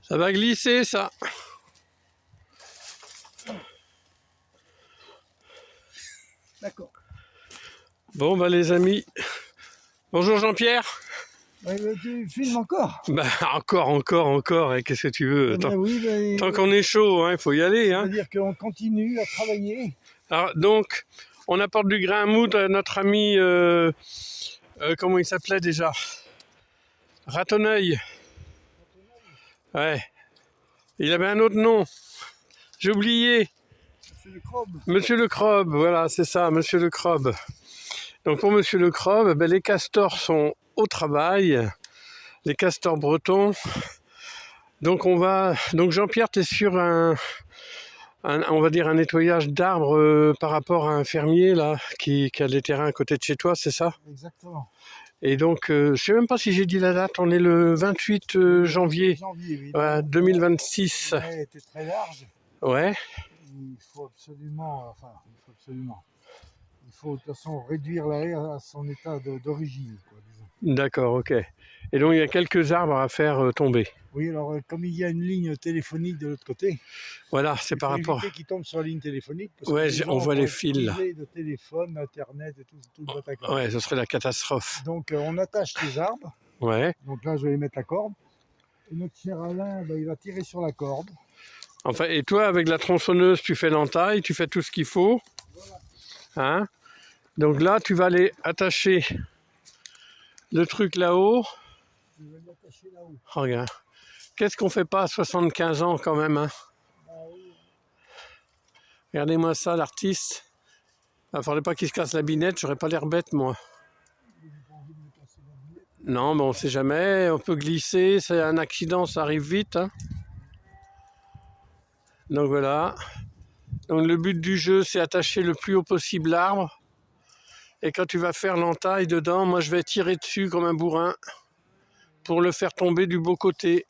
Ça va glisser, ça. D'accord. Bon, bah les amis. Bonjour Jean-Pierre. Tu filmes encore? Bah encore. Et qu'est-ce que tu veux? Oui, Tant qu'on est chaud, il faut y aller. Ça veut dire qu'on continue à travailler. Alors, donc, on apporte du grain à moudre à notre ami... comment il s'appelait déjà? Ratoneuil. Ouais. Il avait un autre nom. J'ai oublié. Monsieur le Crobe. Monsieur le Crobe, voilà, c'est ça, Monsieur le Crobe. Donc pour Monsieur le Crobe, les castors sont au travail, les castors bretons. Donc Jean-Pierre, tu es sur on va dire un nettoyage d'arbres par rapport à un fermier là qui a des terrains à côté de chez toi, c'est ça? Exactement. Et donc, je ne sais même pas si j'ai dit la date, on est le 28 janvier, oui. 2026. Ouais, était très large. Ouais. Il faut de toute façon réduire l'arrêt à son état d'origine. D'accord, ok. Et donc il y a quelques arbres à faire tomber. Oui, alors comme il y a une ligne téléphonique de l'autre côté, voilà, c'est par rapport. Éviter qu'ils tombent sur la ligne téléphonique. Parce ouais, que on voit les fils là. De téléphone, internet et tout le bataclan. Ouais, ce serait la catastrophe. Donc on attache les arbres. Ouais. Donc là je vais mettre la corde. Et notre cher Alain, il va tirer sur la corde. Enfin, et toi avec la tronçonneuse, tu fais l'entaille, tu fais tout ce qu'il faut. Voilà. Hein? Donc là, tu vas aller attacher le truc là-haut. Je vais l'attacher là-haut. Regarde. Qu'est-ce qu'on fait pas à 75 ans quand même, hein? Oui. Regardez-moi ça, l'artiste. Il ne faudrait pas qu'il se casse la binette, j'aurais pas l'air bête, moi. Non, mais on sait jamais, on peut glisser, c'est un accident, ça arrive vite. Hein. Donc voilà. Donc le but du jeu, c'est attacher le plus haut possible l'arbre. Et quand tu vas faire l'entaille dedans, moi je vais tirer dessus comme un bourrin pour le faire tomber du beau côté.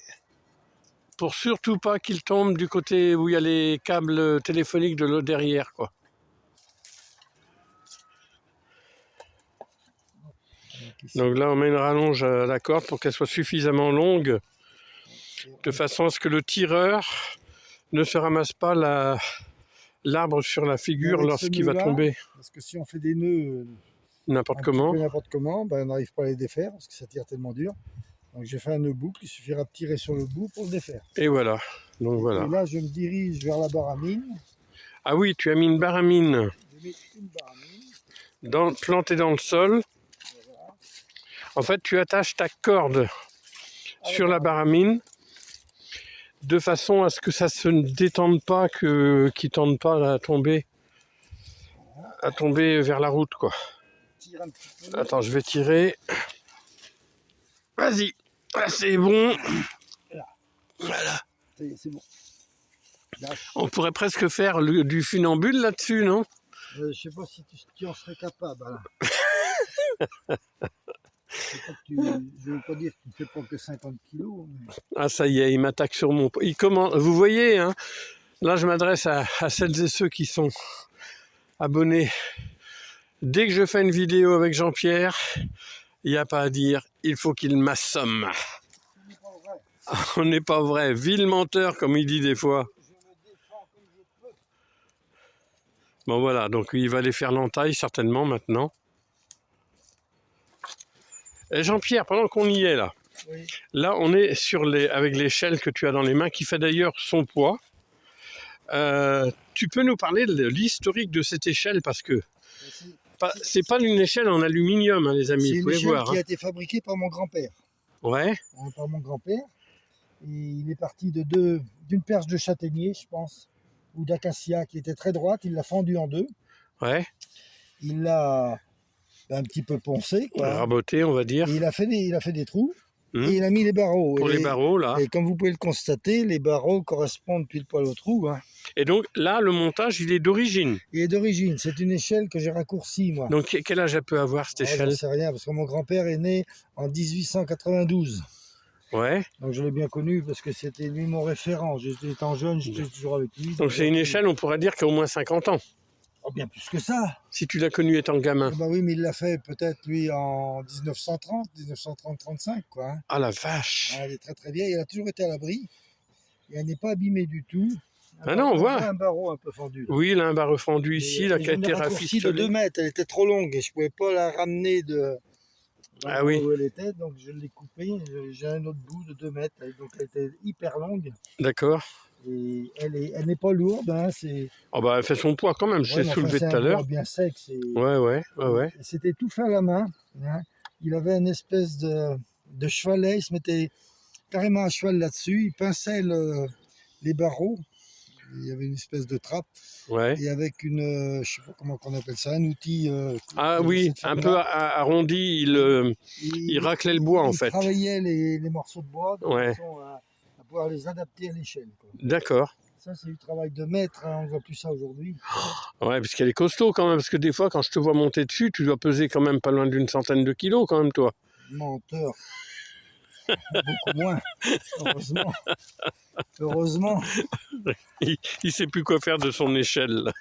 Pour surtout pas qu'il tombe du côté où il y a les câbles téléphoniques de l'autre derrière, quoi. Donc là, on met une rallonge à la corde pour qu'elle soit suffisamment longue, de façon à ce que le tireur ne se ramasse pas l'arbre sur la figure lorsqu'il va tomber. Parce que si on fait des nœuds n'importe comment, on n'arrive pas à les défaire parce que ça tire tellement dur. Donc j'ai fait un nœud boucle, il suffira de tirer sur le bout pour le défaire. Et voilà. Donc voilà. Et là, je me dirige vers la baramine. Ah oui, tu as mis une baramine. J'ai mis une baramine. Plantée dans le sol. Voilà. En fait, tu attaches ta corde sur la baramine de façon à ce que ça se détende pas, qu'il ne tende pas à tomber vers la route, quoi. Tire un petit peu. Attends, je vais tirer. Vas-y. Ah, c'est bon. Voilà. C'est bon. On pourrait presque faire du funambule là-dessus, non? Je sais pas si tu en serais capable, Alain. Je ne veux pas dire que tu ne fais pas que 50 kilos. Mais... Ah, ça y est, il m'attaque sur mon... Vous voyez, hein, là, je m'adresse à celles et ceux qui sont abonnés. Dès que je fais une vidéo avec Jean-Pierre, il n'y a pas à dire, il faut qu'il m'assomme. On n'est pas vrai. Vil menteur, comme il dit des fois. Je me défends comme je peux. Bon, voilà, donc il va aller faire l'entaille, certainement, maintenant. Et Jean-Pierre, pendant qu'on y est, là, oui. Là, on est avec l'échelle que tu as dans les mains, qui fait d'ailleurs son poids. Tu peux nous parler de l'historique de cette échelle, parce que c'est pas une échelle en aluminium, hein, les amis, vous pouvez voir. C'est une échelle qui a été fabriquée par mon grand-père. Ouais. Par mon grand-père. Et il est parti d'une perche de châtaignier, je pense, ou d'acacia, qui était très droite. Il l'a fendue en deux. Ouais. Il l'a un petit peu poncé, quoi. Raboté, on va dire. Et il a fait des trous. Et il a mis les barreaux. Pour les barreaux, là. Et comme vous pouvez le constater, les barreaux correspondent pile poil au trou. Hein. Et donc, là, le montage, il est d'origine. Il est d'origine. C'est une échelle que j'ai raccourcie, moi. Donc, quel âge elle peut avoir, cette échelle? Je ne sais rien, parce que mon grand-père est né en 1892. Ouais. Donc, je l'ai bien connu, parce que c'était lui mon référent. Étant jeune, j'étais toujours avec lui. Donc, c'est une échelle, on pourrait dire, qui a au moins 50 ans. Oh, bien plus que ça. Si tu l'as connu étant gamin. Bah oui, mais il l'a fait peut-être lui en 1930-35 quoi. Hein. Ah la vache. Elle est très très vieille, elle a toujours été à l'abri. Et elle n'est pas abîmée du tout. Ah non, on voit. Un barreau un peu fendu. Là. Oui, là, un barreau fendu ici, là, qui a été rafistolé. De 2 mètres, elle était trop longue et je ne pouvais pas la ramener de ah oui. où elle était, donc je l'ai coupée. J'ai un autre bout de 2 mètres, donc elle était hyper longue. D'accord. Et elle n'est pas lourde. Hein, oh bah, elle fait son poids quand même, je l'ai soulevé tout à l'heure. C'est bien sec. Ouais. C'était tout fait à la main. Hein. Il avait une espèce de chevalet, il se mettait carrément à cheval là-dessus, il pinçait les barreaux. Il y avait une espèce de trappe. Ouais. Et avec une, je sais pas comment on appelle ça, un outil. Ah oui, un peu arrondi, il raclait le bois en fait. Il travaillait les morceaux de bois de façon à pouvoir les adapter à l'échelle. D'accord. Ça, c'est du travail de maître, hein, on ne voit plus ça aujourd'hui. Ouais, parce qu'elle est costaud quand même, parce que des fois, quand je te vois monter dessus, tu dois peser quand même pas loin d'une centaine de kilos quand même, toi. Menteur. Beaucoup moins, heureusement. Heureusement. Il sait plus quoi faire de son échelle.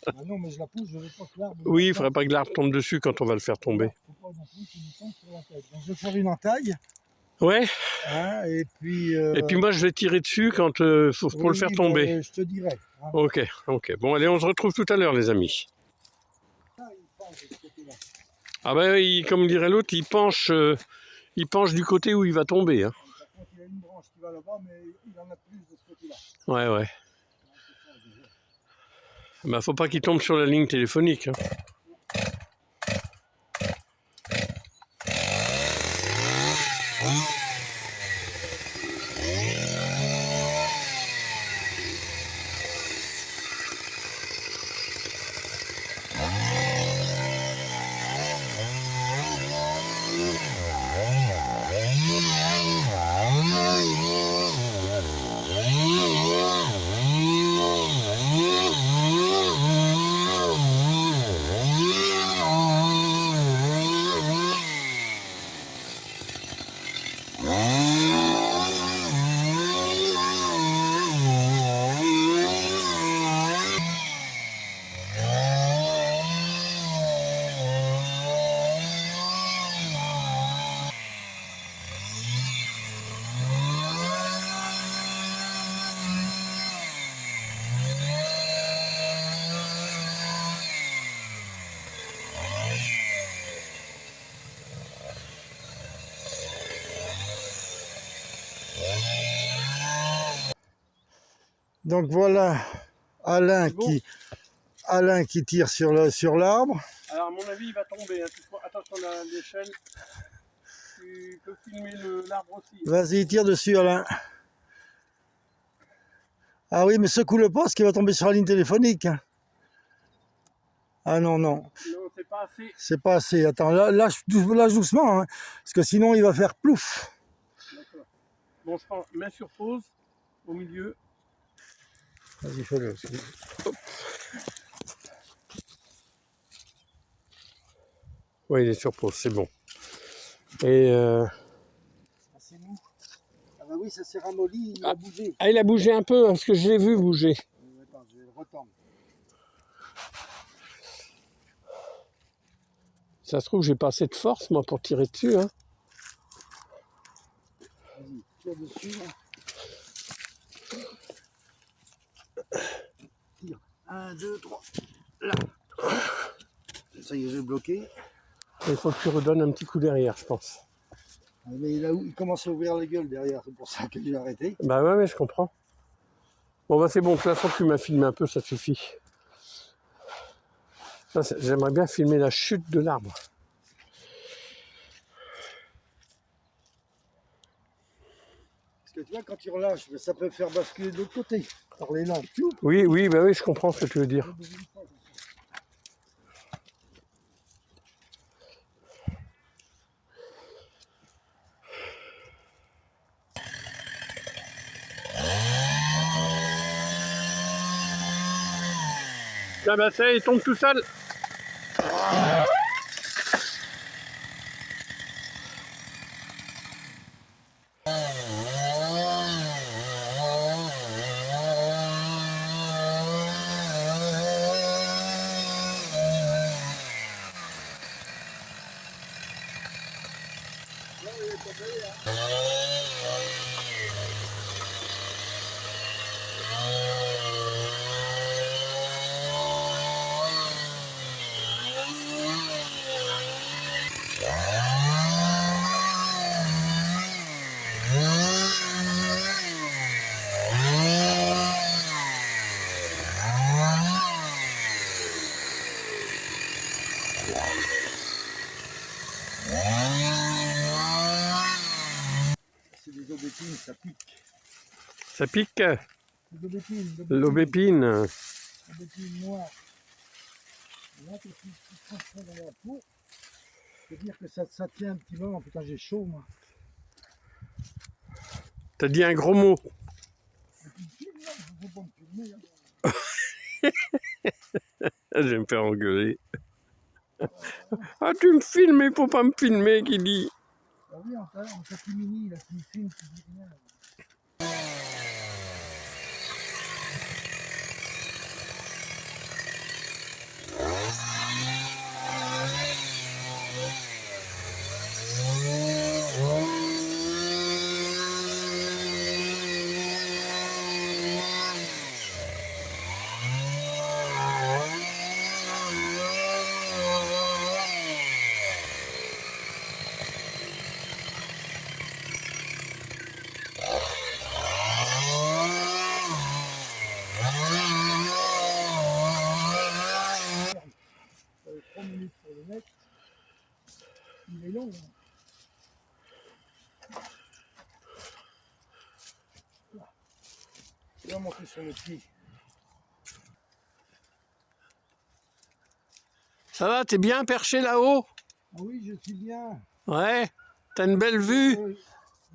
Ah non, mais je la pousse, je veux pas que l'arbre... Oui, il ne faudrait pas que l'arbre tombe dessus quand on va le faire tomber. Il ne faut pas non plus qu'il nous tombe sur la tête. Donc je vais faire une entaille. Ouais. Hein, et puis moi, je vais tirer dessus quand, pour le faire tomber. Je te dirai. Hein. Ok. Bon, allez, on se retrouve tout à l'heure, les amis. Ah ben, comme dirait l'autre, il penche du côté où il va tomber. Hein. Par contre, il y a une branche qui va là-bas, mais il en a plus de ce côté-là. Ouais. Bah, faut pas qu'il tombe sur la ligne téléphonique. Hein. Donc voilà Alain qui tire sur l'arbre. Alors à mon avis il va tomber, hein. Attention à l'échelle, tu peux filmer l'arbre aussi. Vas-y, tire dessus Alain. Ah oui, mais secoue-le pas parce qu'il va tomber sur la ligne téléphonique. Hein. Ah non. Non, c'est pas assez. C'est pas assez. Attends, lâche doucement, hein, parce que sinon il va faire plouf. D'accord. Bon, je prends main sur pause, au milieu. Vas-y, fais-le. Oui, il est sur pause, c'est bon. Et c'est mou. Ah bah oui, ça s'est ramolli, il a bougé. Ah, il a bougé un peu, parce que je l'ai vu bouger. Attends, je vais le retendre. Ça se trouve, j'ai pas assez de force, moi, pour tirer dessus. Hein. Vas-y, tire dessus. Là. Tire. 1, 2, 3. Là. Ça y est, j'ai bloqué. Il faut que tu redonnes un petit coup derrière, je pense. Ah, mais il commence à ouvrir la gueule derrière, c'est pour ça que j'ai arrêté. Bah ouais, mais je comprends. Bon, bah c'est bon, de toute façon, tu m'as filmé un peu, ça suffit. J'aimerais bien filmer la chute de l'arbre. Parce que tu vois, quand tu relâches, ça peut faire basculer de l'autre côté, par les lampes. Oui, bah oui, je comprends ce que tu veux dire. Ah bah ça, il tombe tout seul. C'est des aubépines, ça pique. Ça pique? Des aubépines, L'aubépine. aubépines noires. Et là, quand tu prends ça dans la peau, c'est-à-dire que ça tient un petit moment. Putain, j'ai chaud, moi. T'as dit un gros mot. Tu me filmes, là, il faut pas me filmer. Hein. Je vais me faire engueuler. Ah, tu me filmes, il faut pas me filmer, qui dit. Ah oui, en catimini, là, tu me filmes, tu dis rien. Ça fait 3 minutes pour le mettre. Il est long. Hein. Il va monter sur le pied. Ça va, t'es bien perché là-haut? Ah oui, je suis bien. Ouais, t'as une belle vue. Je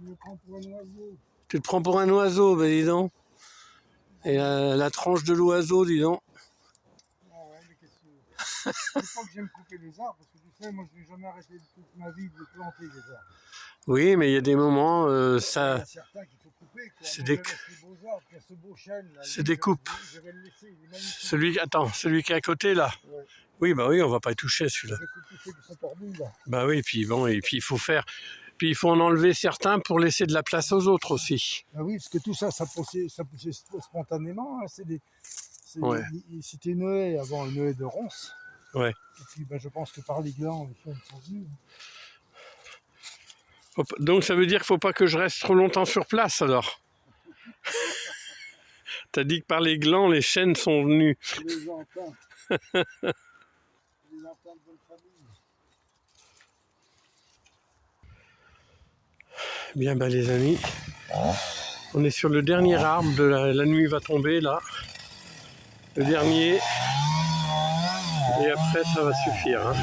me prends pour un oiseau. Tu te prends pour un oiseau, ben dis donc. Et la tranche de l'oiseau, dis donc. Ah ouais, mais qu'est-ce que... C'est pas que j'aime couper les arbres, parce que tu sais, moi je n'ai jamais arrêté toute ma vie de planter des arbres. Oui, mais il y a des moments, Il y en ça... a certains qu'il faut couper, quoi. C'est Moi, des... je laisse les beaux arbres, il y a ce beau chêne là. C'est des coupes. Je vais le laisser, il est magnifique. Celui, attends, celui qui est à côté là. Ouais. Oui, bah oui, on va pas y toucher celui-là. Je vais couper ceux qui sont tordus là. Bah oui, puis bon, et puis il faut faire... Puis il faut en enlever certains pour laisser de la place aux autres aussi. Ah oui, parce que tout ça, ça poussait spontanément. Hein. Ouais. C'était une haie avant, une haie de ronces. Ouais. Et puis ben, je pense que par les glands, les feuilles sont venues. Donc ça veut dire qu'il faut pas que je reste trop longtemps sur place alors. T'as dit que par les glands, les chênes sont venus. Je les entends. Je les entends de bonne famille. Bien, bah les amis, on est sur le dernier arbre de la nuit va tomber là. Le dernier. Et après, ça va suffire. Hein.